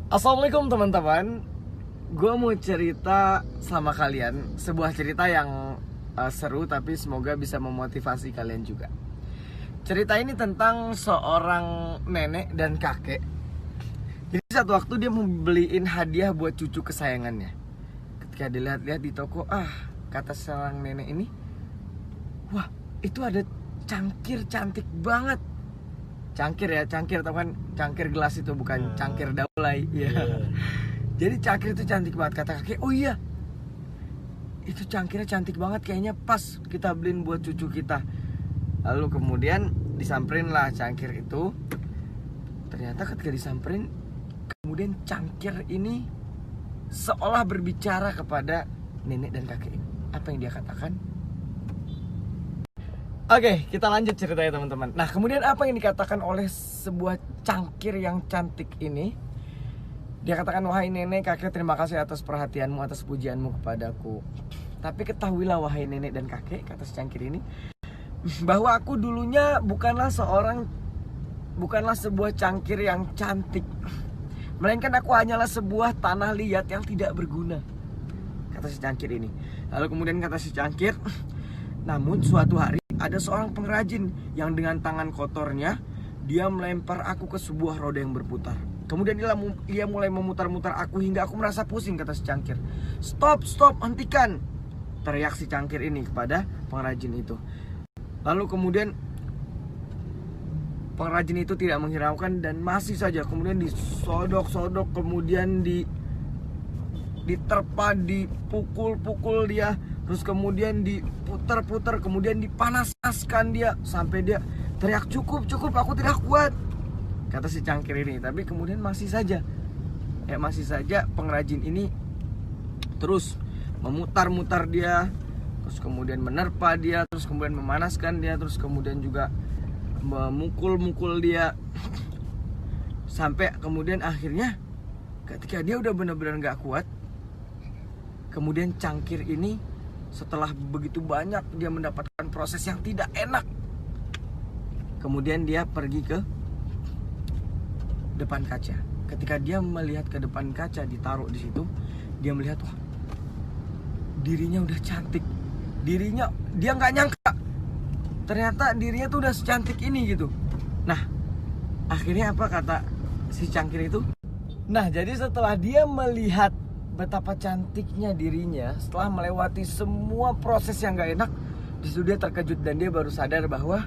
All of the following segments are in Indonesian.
Assalamualaikum teman-teman. Gue mau cerita sama kalian sebuah cerita yang seru, tapi semoga bisa memotivasi kalian juga. Cerita ini tentang seorang nenek dan kakek. Jadi satu waktu dia mau beliin hadiah buat cucu kesayangannya. Ketika dilihat-lihat di toko, kata seorang nenek ini, wah, itu ada cangkir cantik banget. Cangkir ya, cangkir tau kan, cangkir gelas itu, bukan cangkir daulay. Iya. Jadi cangkir itu cantik banget, kata kakek. Oh iya, itu cangkirnya cantik banget, kayaknya pas kita beliin buat cucu kita. Lalu kemudian disamperin lah cangkir itu. Ternyata ketika disamperin, kemudian cangkir ini seolah berbicara kepada nenek dan kakek. Apa yang dia katakan? Oke, kita lanjut ceritanya teman-teman. Nah, kemudian apa yang dikatakan oleh sebuah cangkir yang cantik ini? Dia katakan, wahai nenek, kakek, terima kasih atas perhatianmu, atas pujianmu kepadaku. Tapi ketahuilah wahai nenek dan kakek, kata si cangkir ini, bahwa aku dulunya bukanlah sebuah cangkir yang cantik, melainkan aku hanyalah sebuah tanah liat yang tidak berguna, kata si cangkir ini. Lalu kemudian kata si cangkir, namun suatu hari ada seorang pengrajin yang dengan tangan kotornya dia melempar aku ke sebuah roda yang berputar. Kemudian dia mulai memutar-mutar aku hingga aku merasa pusing, kata si cangkir. Stop, hentikan, teriak si cangkir ini kepada pengrajin itu. Lalu kemudian pengrajin itu tidak menghiraukan dan masih saja kemudian disodok-sodok, kemudian diterpa, dipukul-pukul dia, terus kemudian diputar-putar, kemudian dipanaskan dia sampai dia teriak, cukup, aku tidak kuat, kata si cangkir ini. Tapi kemudian masih saja pengrajin ini terus memutar-mutar dia, terus kemudian menerpa dia, terus kemudian memanaskan dia, terus kemudian juga memukul-mukul dia, sampai kemudian akhirnya ketika dia udah benar-benar gak kuat, kemudian cangkir ini setelah begitu banyak dia mendapatkan proses yang tidak enak, kemudian dia pergi ke depan kaca. Ketika dia melihat ke depan kaca ditaruh di situ, dia melihat, wah, dirinya udah cantik. Dia nggak nyangka ternyata dirinya tuh udah secantik ini gitu. Nah, akhirnya apa kata si cangkir itu? Nah, jadi setelah dia melihat betapa cantiknya dirinya, setelah melewati semua proses yang gak enak, disitu dia terkejut dan dia baru sadar bahwa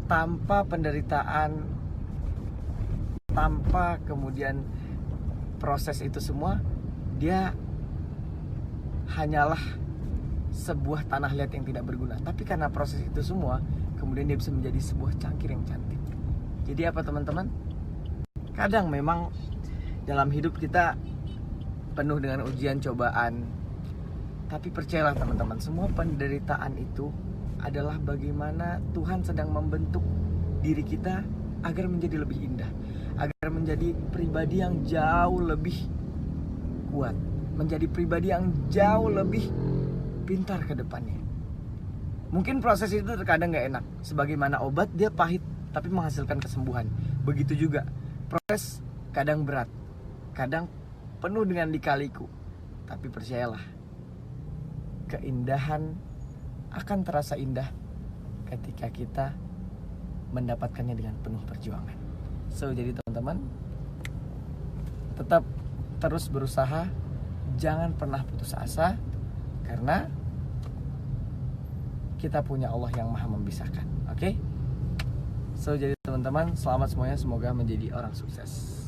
tanpa penderitaan, tanpa kemudian proses itu semua, dia hanyalah sebuah tanah liat yang tidak berguna. Tapi karena proses itu semua, kemudian dia bisa menjadi sebuah cangkir yang cantik. Jadi apa teman-teman? Kadang memang dalam hidup kita penuh dengan ujian, cobaan. Tapi percayalah teman-teman, semua penderitaan itu adalah bagaimana Tuhan sedang membentuk diri kita agar menjadi lebih indah, agar menjadi pribadi yang jauh lebih kuat, menjadi pribadi yang jauh lebih pintar ke depannya. Mungkin proses itu terkadang gak enak. Sebagaimana obat, dia pahit tapi menghasilkan kesembuhan. Begitu juga proses kadang berat, kadang penuh dengan lika-liku. Tapi percayalah, keindahan akan terasa indah ketika kita mendapatkannya dengan penuh perjuangan. So, jadi teman-teman, tetap terus berusaha, jangan pernah putus asa, karena kita punya Allah yang maha memisahkan. Oke? So, jadi teman-teman, selamat semuanya, semoga menjadi orang sukses.